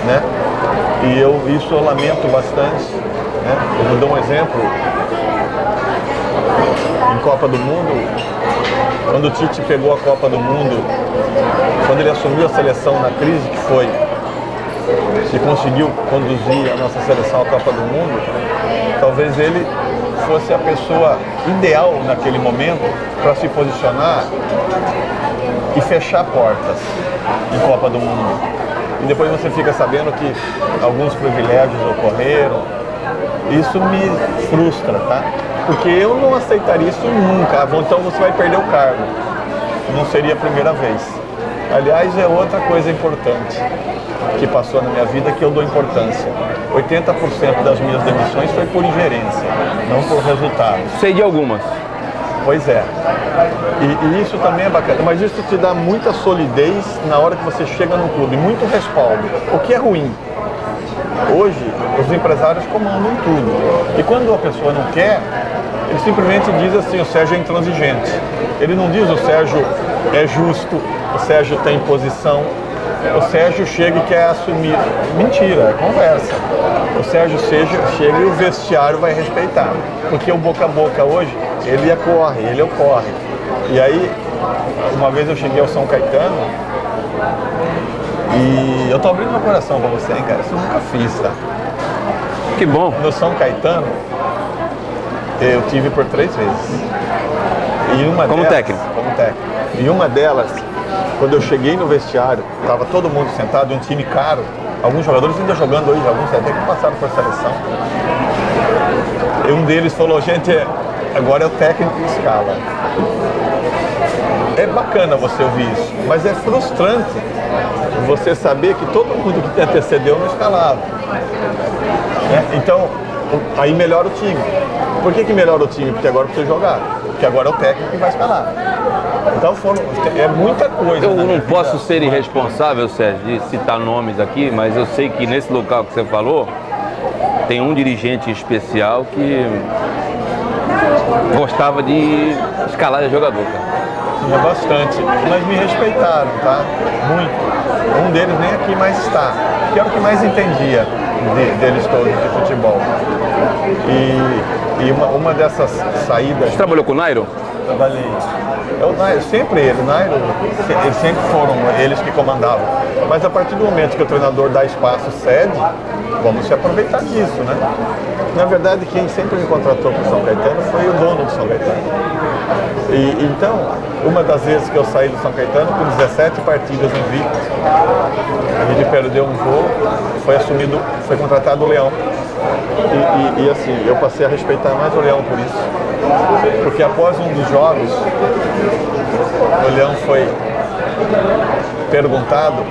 né? E isso eu lamento bastante, né? Eu vou dar um exemplo. Em Copa do Mundo, quando o Tite pegou a Copa do Mundo, quando ele assumiu a seleção na crise que foi, e conseguiu conduzir a nossa seleção à Copa do Mundo, talvez ele fosse a pessoa ideal naquele momento para se posicionar e fechar portas em Copa do Mundo. E depois você fica sabendo que alguns privilégios ocorreram. Isso me frustra, tá? Porque eu não aceitaria isso nunca. Então você vai perder o cargo. Não seria a primeira vez. Aliás, é outra coisa importante que passou na minha vida que eu dou importância. 80% das minhas demissões foi por ingerência, não por resultado. Sei de algumas. Pois é. E isso também é bacana, mas isso te dá muita solidez na hora que você chega no clube, muito respaldo, o que é ruim. Hoje, os empresários comandam tudo. E quando a pessoa não quer, ele simplesmente diz assim, o Sérgio é intransigente. Ele não diz o Sérgio é justo, o Sérgio tem posição, o Sérgio chega e quer assumir. Mentira, é conversa. O Sérgio chega e o vestiário vai respeitar. Porque o boca a boca hoje, ele ocorre. E aí, uma vez eu cheguei ao São Caetano e eu tô abrindo meu coração pra você, hein, cara? Isso eu nunca fiz, tá? Que bom. No São Caetano, eu tive por 3 vezes. E uma Como delas, técnico? Como técnico. E uma delas, quando eu cheguei no vestiário, estava todo mundo sentado, um time caro, alguns jogadores ainda jogando hoje, alguns até que passaram por seleção. E um deles falou, gente, agora é o técnico que escala. É bacana você ouvir isso, mas é frustrante você saber que todo mundo que te antecedeu não escalava. Né? Então, aí melhora o time. Por que melhora o time? Porque agora precisa jogar. Porque agora é o técnico que vai escalar. Então é muita coisa. Eu não posso ser irresponsável, Sérgio, de citar nomes aqui, mas eu sei que nesse local que você falou, tem um dirigente especial que gostava de escalar jogador, cara. Tinha bastante, mas me respeitaram, tá? Muito. Um deles nem aqui mais está, que era o que mais entendia deles todos de futebol. E uma dessas saídas... Você trabalhou com o Nairo? Trabalhei. É o Nairo, sempre ele, o Nairo, eles sempre foram eles que comandavam. Mas a partir do momento que o treinador dá espaço, cede, vamos se aproveitar disso, né? Na verdade, quem sempre me contratou para o São Caetano foi o dono do São Caetano. Então, uma das vezes que eu saí do São Caetano, com 17 partidas invictas, a gente perdeu um jogo, foi contratado o Leão. E assim, eu passei a respeitar mais o Leão por isso. Porque após um dos jogos, o Leão foi perguntado,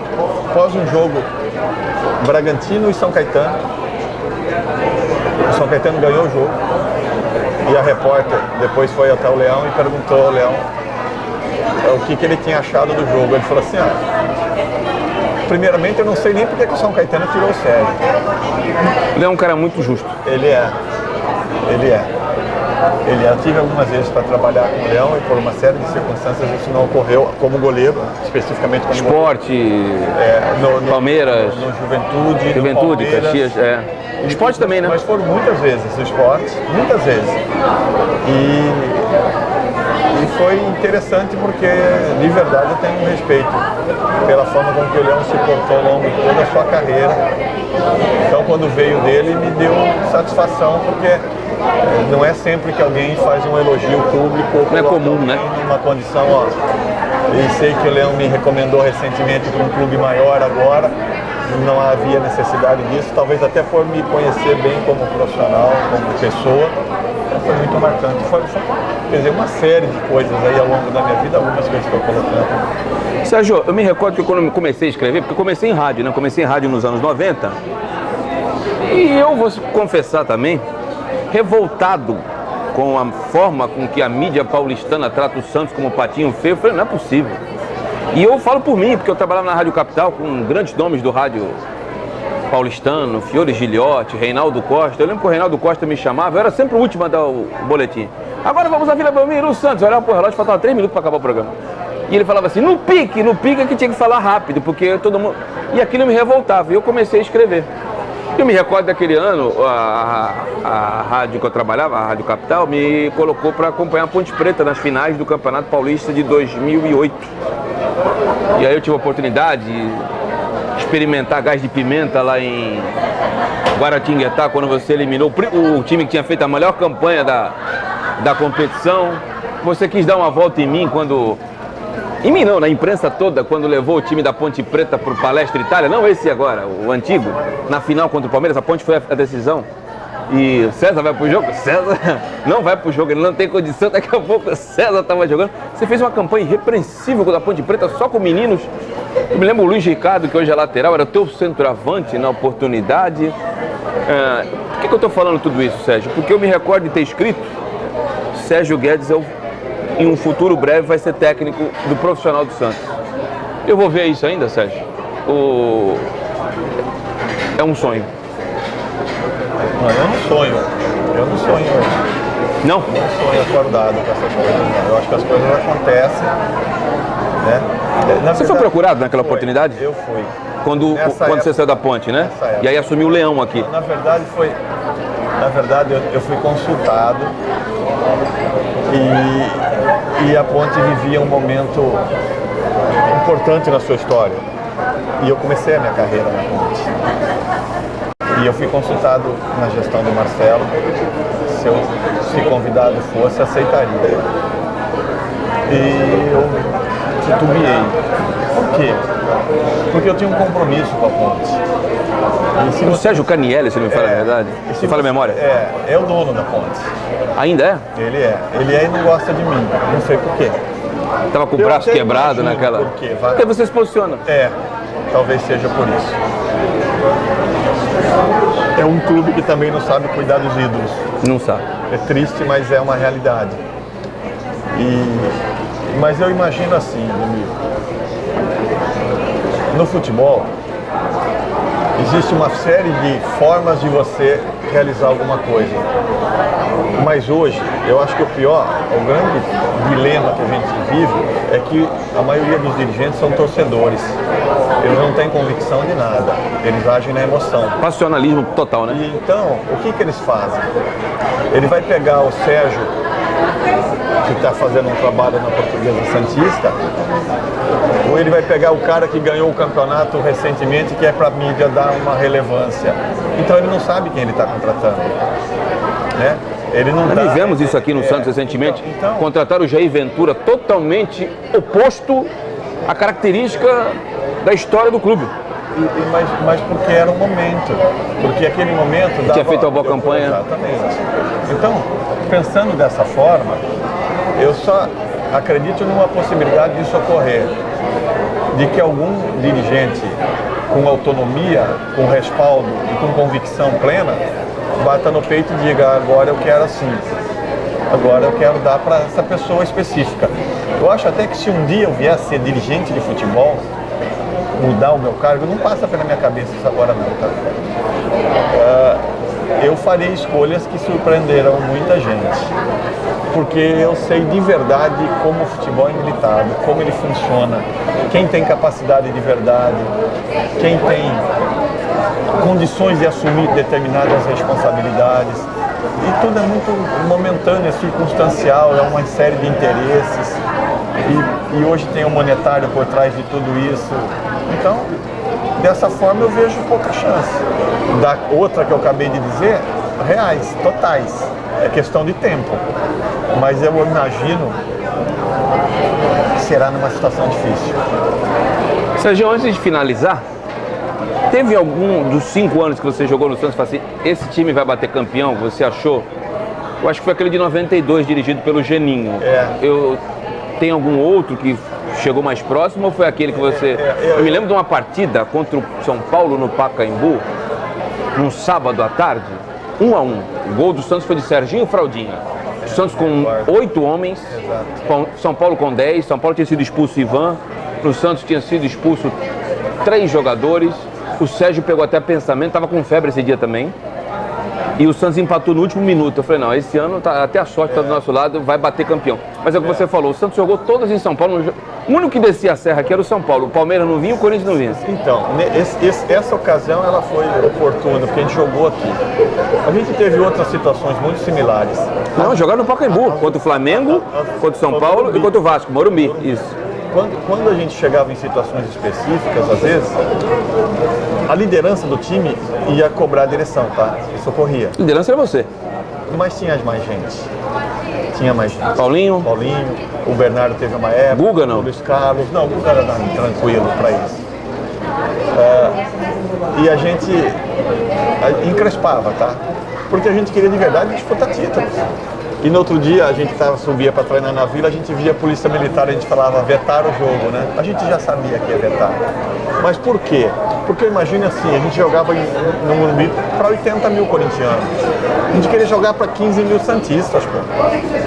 após um jogo Bragantino e São Caetano, o São Caetano ganhou o jogo, e a repórter depois foi até o Leão e perguntou ao Leão o que ele tinha achado do jogo. Ele falou assim, primeiramente eu não sei nem porque que o São Caetano tirou o Sérgio. Ele é um cara muito justo. Ele é. Eu tive algumas vezes para trabalhar com o Leão e por uma série de circunstâncias isso não ocorreu como goleiro, especificamente como Esporte, goleiro. Palmeiras, Juventude, Caxias, Esporte também, né? Mas foram muitas vezes esportes, muitas vezes. E foi interessante porque, de verdade, eu tenho um respeito pela forma como que o Leão se portou ao longo de toda a sua carreira. Então, quando veio dele, me deu satisfação, porque não é sempre que alguém faz um elogio público. Não é comum, né? Numa condição, e sei que o Leão me recomendou recentemente para um clube maior agora. Não havia necessidade disso, talvez até por me conhecer bem como profissional, como pessoa. Foi muito marcante. Quer dizer, uma série de coisas aí ao longo da minha vida, algumas coisas que eu colocando. Sérgio, eu me recordo que quando eu comecei a escrever, porque eu comecei em rádio, né? Comecei em rádio nos anos 90. E eu vou confessar também, revoltado com a forma com que a mídia paulistana trata o Santos como patinho feio. Eu falei, não é possível. E eu falo por mim, porque eu trabalhava na Rádio Capital com grandes nomes do rádio paulistano, Fiore Giliotti, Reinaldo Costa. Eu lembro que o Reinaldo Costa me chamava, eu era sempre o último a dar o boletim. Agora vamos à Vila Belmiro, o Santos. Eu olhava pro relógio, faltava 3 minutos para acabar o programa. E ele falava assim, no pique é que tinha que falar rápido, porque todo mundo... E aquilo me revoltava, e eu comecei a escrever. Eu me recordo daquele ano, a rádio que eu trabalhava, a Rádio Capital, me colocou para acompanhar a Ponte Preta nas finais do Campeonato Paulista de 2008. E aí eu tive a oportunidade de experimentar gás de pimenta lá em Guaratinguetá, quando você eliminou o time que tinha feito a melhor campanha da competição. Você quis dar uma volta em mim quando Em mim não, na imprensa toda, quando levou o time da Ponte Preta para o Palestra Itália, não esse agora, o antigo, na final contra o Palmeiras, a Ponte foi a decisão. E César vai pro jogo? César não vai pro jogo, ele não tem condição, daqui a pouco César estava jogando. Você fez uma campanha irrepreensível com a Ponte Preta, só com meninos. Eu me lembro o Luiz Ricardo, que hoje é lateral, era o teu centroavante na oportunidade. Por que eu estou falando tudo isso, Sérgio? Porque eu me recordo de ter escrito, Sérgio Guedes em um futuro breve vai ser técnico do profissional do Santos. Eu vou ver isso ainda, Sérgio? É um sonho. Não, eu não sonho. Não? Eu não sonho acordado com essas coisas. Eu acho que as coisas acontecem, né? Você foi procurado naquela oportunidade? Eu fui. Quando você saiu da Ponte, né? E aí assumiu o Leão aqui. Na verdade, eu fui consultado e a Ponte vivia um momento importante na sua história. E eu comecei a minha carreira na Ponte. E eu fui consultado na gestão do Marcelo, se convidado fosse, aceitaria. E eu titubeei. Por quê? Porque eu tinha um compromisso com a Ponte. O Sérgio Canielli, se não me fala a verdade? Você fala a memória? É o dono da Ponte. Ainda é? Ele é. Ele é e não gosta de mim. Não sei por quê. Tava com o braço quebrado naquela... Por quê? Porque você se posiciona. Talvez seja por isso. É um clube que também não sabe cuidar dos ídolos. Não sabe. É triste, mas é uma realidade. Mas eu imagino assim, Domingo. No futebol, existe uma série de formas de você realizar alguma coisa. Mas hoje, eu acho que o grande dilema que a gente vive é que a maioria dos dirigentes são torcedores. Eles não têm convicção de nada, eles agem na emoção. Passionalismo total, né? E então, o que eles fazem? Ele vai pegar o Sérgio, que está fazendo um trabalho na Portuguesa Santista, ou ele vai pegar o cara que ganhou o campeonato recentemente, que é para a mídia dar uma relevância. Então ele não sabe quem ele está contratando, né? Nós vivemos isso aqui no Santos recentemente. Então, contrataram o Jair Ventura totalmente oposto à característica da história do clube. Mas porque era um momento. Porque aquele momento dava... Tinha feito uma boa campanha. Exatamente. Então, pensando dessa forma, eu só acredito numa possibilidade disso ocorrer. De que algum dirigente com autonomia, com respaldo e com convicção plena, bata no peito e diga, agora eu quero assim. Agora eu quero dar para essa pessoa específica. Eu acho até que se um dia eu vier a ser dirigente de futebol, mudar o meu cargo, não passa pela minha cabeça isso agora não, tá? Eu farei escolhas que surpreenderão muita gente. Porque eu sei de verdade como o futebol é militado, como ele funciona, quem tem capacidade de verdade, quem tem condições de assumir determinadas responsabilidades. E tudo é muito momentâneo, é circunstancial, é uma série de interesses. E hoje tem o monetário por trás de tudo isso. Então, dessa forma eu vejo pouca chance. Da outra que eu acabei de dizer, reais, totais. É questão de tempo. Mas eu imagino que será numa situação difícil. Sérgio, antes de finalizar, teve algum dos 5 anos que você jogou no Santos, assim, esse time vai bater campeão, você achou? Eu acho que foi aquele de 92, dirigido pelo Geninho. Tem algum outro que chegou mais próximo ou foi aquele que você... Eu me lembro de uma partida contra o São Paulo no Pacaembu, num sábado à tarde, 1-1. O gol do Santos foi de Serginho Fraldinha. O Santos com 8 homens, São Paulo com 10, São Paulo tinha sido expulso Ivan, no Santos tinha sido expulso 3 jogadores, o Sérgio pegou até pensamento, estava com febre esse dia também, e o Santos empatou no último minuto. Eu falei, não, esse ano até a sorte está do nosso lado, vai bater campeão. Mas é o que você falou, o Santos jogou todas em São Paulo, o único que descia a serra aqui era o São Paulo, o Palmeiras não vinha, o Corinthians não vinha. Então, essa ocasião ela foi oportuna, porque a gente jogou aqui. A gente teve outras situações muito similares. Não, jogaram no Pacaembu, contra o Flamengo, contra o São Paulo e contra o Vasco, Morumbi, isso. Quando a gente chegava em situações específicas, às vezes, a liderança do time ia cobrar a direção, tá? Isso ocorria. A liderança é você. Mas tinha mais gente. tinha mais gente. Paulinho? Paulinho, o Bernardo teve uma época. Guga não? O Luiz Carlos. Não, o Guga era tranquilo para isso. E a gente encrespava, tá? Porque a gente queria de verdade disputar títulos. E no outro dia a gente subia para treinar na vila, a gente via a polícia militar, a gente falava vetar o jogo, né? A gente já sabia que ia vetar. Mas por quê? Porque imagine assim, a gente jogava no Morumbi para 80 mil corintianos. A gente queria jogar para 15 mil santistas, pô.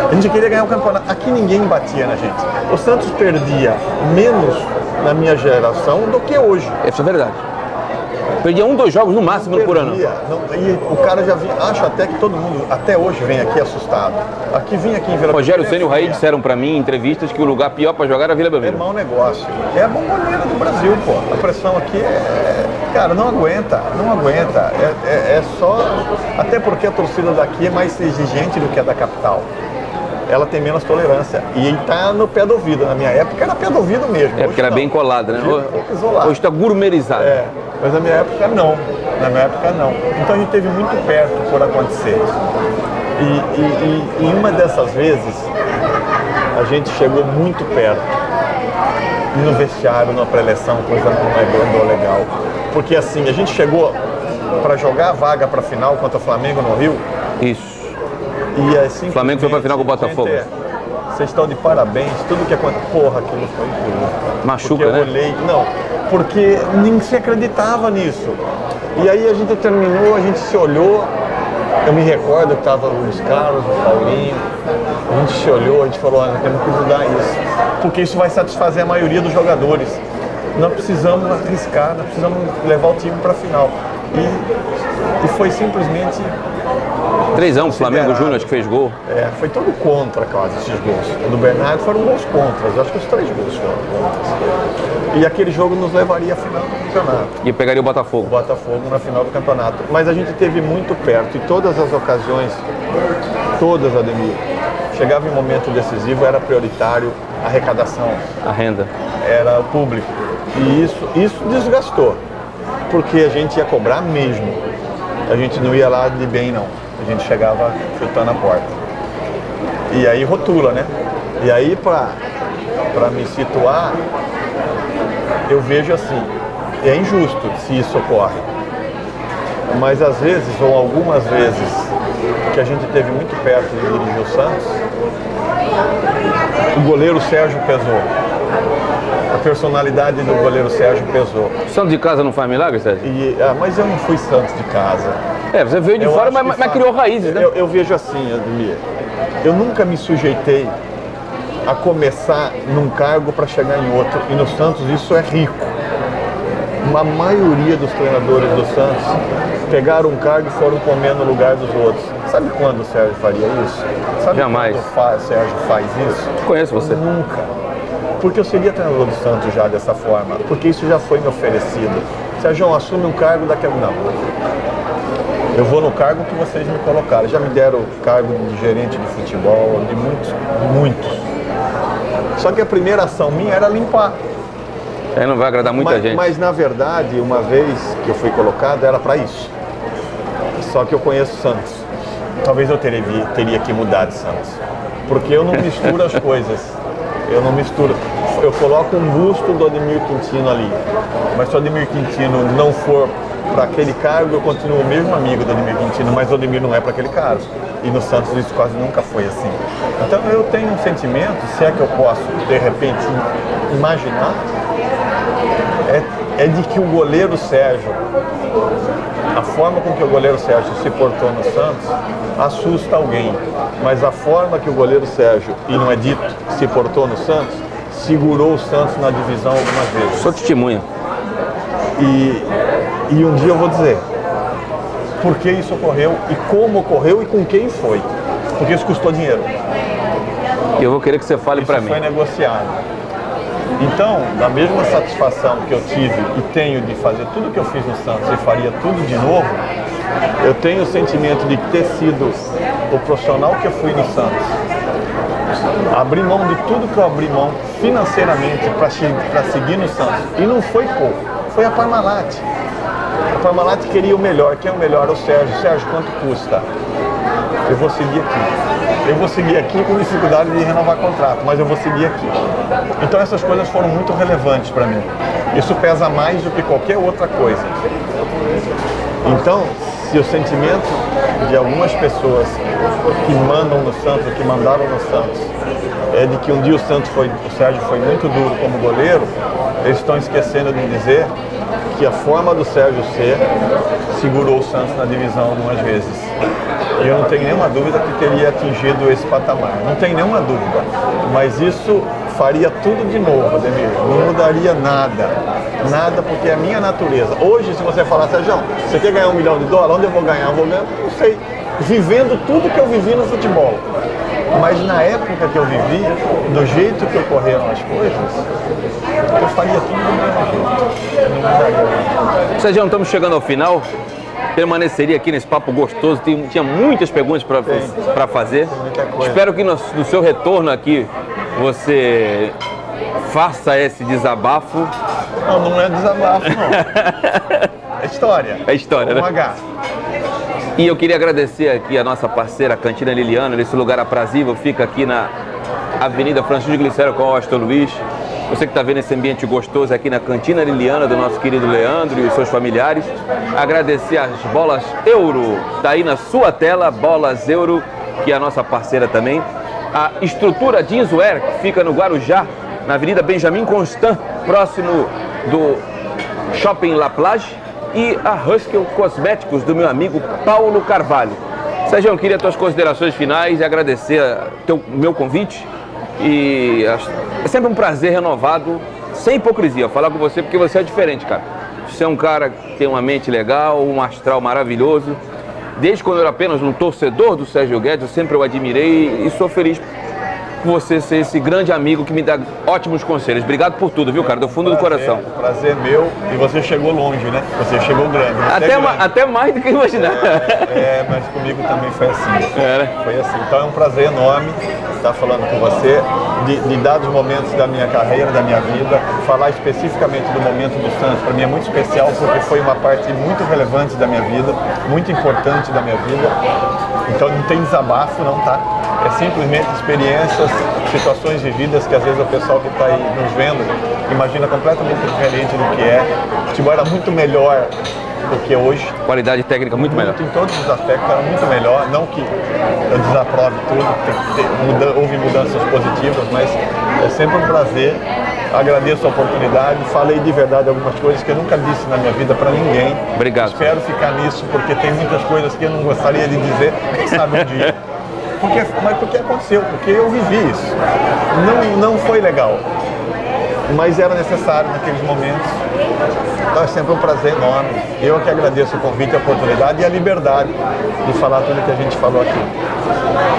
A gente queria ganhar o campeonato. Aqui ninguém batia na gente. O Santos perdia menos na minha geração do que hoje. Isso é verdade. Perdia 1, 2 jogos no máximo por ano. E o cara já vinha, acho até que todo mundo, até hoje, vem aqui assustado. Vinha aqui em Vila Rogério Belmiro. Ceni e o Raí disseram pra mim em entrevistas que o lugar pior pra jogar era Vila É Belmiro. mau negócio. É a bomboneira do Brasil, pô. A pressão aqui cara, não aguenta. É só... Até porque a torcida daqui é mais exigente do que a da capital. Ela tem menos tolerância. E tá no pé do ouvido. Na minha época era pé do ouvido mesmo. É porque era bem colada, né? Isolado. Hoje tá gourmetizado. Mas na minha época não. Então a gente teve muito perto por acontecer. E uma dessas vezes a gente chegou muito perto. E no vestiário, na pré-eleição, coisa não andou legal. Porque assim, a gente chegou para jogar a vaga para a final contra o Flamengo no Rio. Isso. E assim, O Flamengo foi pra final com o Botafogo. Vocês estão de parabéns, tudo que aconteceu. Porra, aquilo foi incrível. Machuca, porque né? Eu olhei, não, porque ninguém se acreditava nisso. E aí a gente terminou, a gente se olhou. Eu me recordo que tava o Luiz Carlos, o Paulinho. A gente se olhou, a gente falou, olha, temos que mudar isso. Porque isso vai satisfazer a maioria dos jogadores. Nós precisamos arriscar, nós precisamos levar o time para a final. E foi simplesmente... 3-1, o Flamengo Júnior acho que fez gol. Foi todo contra quase esses gols. O do Bernardo foram gols contras, eu acho que os 3 gols foram contras. E aquele jogo nos levaria à final do campeonato. E pegaria o Botafogo. O Botafogo na final do campeonato. Mas a gente teve muito perto, e todas as ocasiões, todas, Ademir, chegava em momento decisivo, era prioritário a arrecadação. A renda. Era o público. E isso desgastou, porque a gente ia cobrar mesmo. A gente não ia lá de bem, não. A gente chegava chutando a porta. E aí rotula, né? E aí, para me situar, eu vejo assim, é injusto se isso ocorre. Mas às vezes, ou algumas vezes, que a gente teve muito perto de dirigir o Santos, o goleiro Sérgio pesou. A personalidade do goleiro Sérgio pesou. O Santos de casa não faz milagre, Sérgio? Mas eu não fui Santos de casa. Você veio de fora, mas criou raízes, né? Eu vejo assim, Ademir, eu nunca me sujeitei a começar num cargo para chegar em outro. E no Santos isso é rico. A maioria dos treinadores do Santos pegaram um cargo e foram comer no lugar dos outros. Sabe quando o Sérgio faria isso? Sabe Jamais. quando o Sérgio faz isso? Conheço você. Nunca. Porque eu seria treinador do Santos já dessa forma. Porque isso já foi me oferecido. Sérgio, assume um cargo daqui a... Não. Eu vou no cargo que vocês me colocaram. Já me deram o cargo de gerente de futebol, de muitos. Só que a primeira ação minha era limpar. Aí não vai agradar muita gente. Mas na verdade, uma vez que eu fui colocado, era para isso. Só que eu conheço Santos. Talvez eu teria que mudar de Santos. Porque eu não misturo as coisas. Eu não misturo. Eu coloco um busto do Ademir Quintino ali. Mas se o Ademir Quintino não for para aquele cargo, eu continuo o mesmo amigo do Ademir Quintino, mas o Ademir não é para aquele cargo. E no Santos isso quase nunca foi assim. Então eu tenho um sentimento, se é que eu posso, de repente, imaginar, é de que o goleiro Sérgio, a forma com que o goleiro Sérgio se portou no Santos, assusta alguém. Mas a forma que o goleiro Sérgio, e não é dito, se portou no Santos, segurou o Santos na divisão algumas vezes. Sou testemunha. E um dia eu vou dizer por que isso ocorreu e como ocorreu e com quem foi. Porque isso custou dinheiro. E eu vou querer que você fale para mim. Isso foi negociado. Então, da mesma satisfação que eu tive e tenho de fazer tudo que eu fiz no Santos e faria tudo de novo, eu tenho o sentimento de ter sido o profissional que eu fui no Santos. Abri mão de tudo que eu abri mão financeiramente para seguir no Santos. E não foi pouco, foi a Parmalat. A Parmalat queria o melhor. Quem é o melhor? O Sérgio. Sérgio, quanto custa? Eu vou seguir aqui. Eu vou seguir aqui com dificuldade de renovar contrato, mas eu vou seguir aqui. Então essas coisas foram muito relevantes para mim. Isso pesa mais do que qualquer outra coisa. Então, se o sentimento de algumas pessoas que mandam no Santos, que mandaram no Santos, é de que um dia o Sérgio foi muito duro como goleiro, eles estão esquecendo de dizer que a forma do Sérgio ser segurou o Santos na divisão algumas vezes. E eu não tenho nenhuma dúvida que teria atingido esse patamar. Não tenho nenhuma dúvida. Mas isso faria tudo de novo, Ademir. Não mudaria nada. Nada, porque é a minha natureza. Hoje, se você falar, Sérgio, você quer ganhar $1 milhão? Onde eu vou ganhar? Eu vou ganhar, não sei. Vivendo tudo que eu vivi no futebol. Mas na época que eu vivi, do jeito que ocorreram as coisas, eu faria tudo do mesmo jeito. Não mudaria. Sérgio, estamos chegando ao final. Permaneceria aqui nesse papo gostoso, tinha muitas perguntas para fazer. Espero que no seu retorno aqui você faça esse desabafo. Não é desabafo, não. É história. É história, né? H. E eu queria agradecer aqui a nossa parceira Cantina Liliana, esse lugar aprazível, fica aqui na Avenida Francisco Glicério com o Astor Luiz. Você que está vendo esse ambiente gostoso aqui na Cantina Liliana do nosso querido Leandro e os seus familiares. Agradecer as Bolas Euro, está aí na sua tela, Bolas Euro, que é a nossa parceira também. A Estrutura Jeanswear, que fica no Guarujá, na Avenida Benjamin Constant, próximo do Shopping La Plage. E a Huskel Cosméticos, do meu amigo Paulo Carvalho. Sérgio, eu queria as tuas considerações finais e agradecer o meu convite. E é sempre um prazer renovado, sem hipocrisia, falar com você, porque você é diferente, cara. Você é um cara que tem uma mente legal, um astral maravilhoso. Desde quando eu era apenas um torcedor do Sérgio Guedes, eu sempre o admirei e sou feliz por você ser esse grande amigo que me dá ótimos conselhos. Obrigado por tudo, viu, cara? Do fundo do coração. Prazer meu. E você chegou longe, né? Você chegou grande. Até mais do que eu imaginava. Mas comigo também foi assim. Né? Foi assim. Então é um prazer enorme estar falando com você, de dados momentos da minha carreira, da minha vida, falar especificamente do momento do Santos. Para mim é muito especial porque foi uma parte muito relevante da minha vida, muito importante da minha vida. Então não tem desabafo, não, tá? É simplesmente experiências, situações vividas que às vezes o pessoal que está aí nos vendo imagina completamente diferente do que é. O futebol era muito melhor do que hoje. Qualidade técnica muito melhor. Em todos os aspectos era muito melhor. Não que eu desaprove tudo, houve mudanças positivas, mas é sempre um prazer. Agradeço a oportunidade, falei de verdade algumas coisas que eu nunca disse na minha vida para ninguém. Obrigado. Espero ficar nisso, porque tem muitas coisas que eu não gostaria de dizer, quem sabe um dia. Mas porque aconteceu, porque eu vivi isso. Não foi legal, mas era necessário naqueles momentos. Então é sempre um prazer enorme. Eu que agradeço o convite, a oportunidade e a liberdade de falar tudo que a gente falou aqui.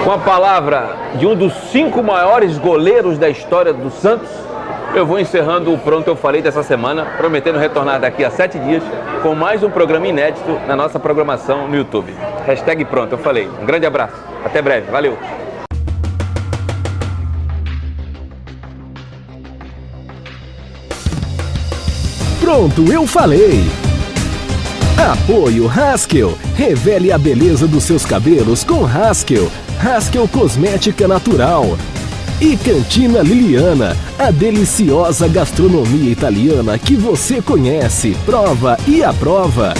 Com a palavra de um dos 5 maiores goleiros da história do Santos, eu vou encerrando o Pronto Eu Falei dessa semana, prometendo retornar daqui a 7 dias com mais um programa inédito na nossa programação no YouTube. Hashtag Pronto Eu Falei. Um grande abraço. Até breve. Valeu. Pronto, eu falei. Apoio Haskell. Revele a beleza dos seus cabelos com Haskell. Haskell Cosmética Natural. E Cantina Liliana, a deliciosa gastronomia italiana que você conhece, prova e aprova.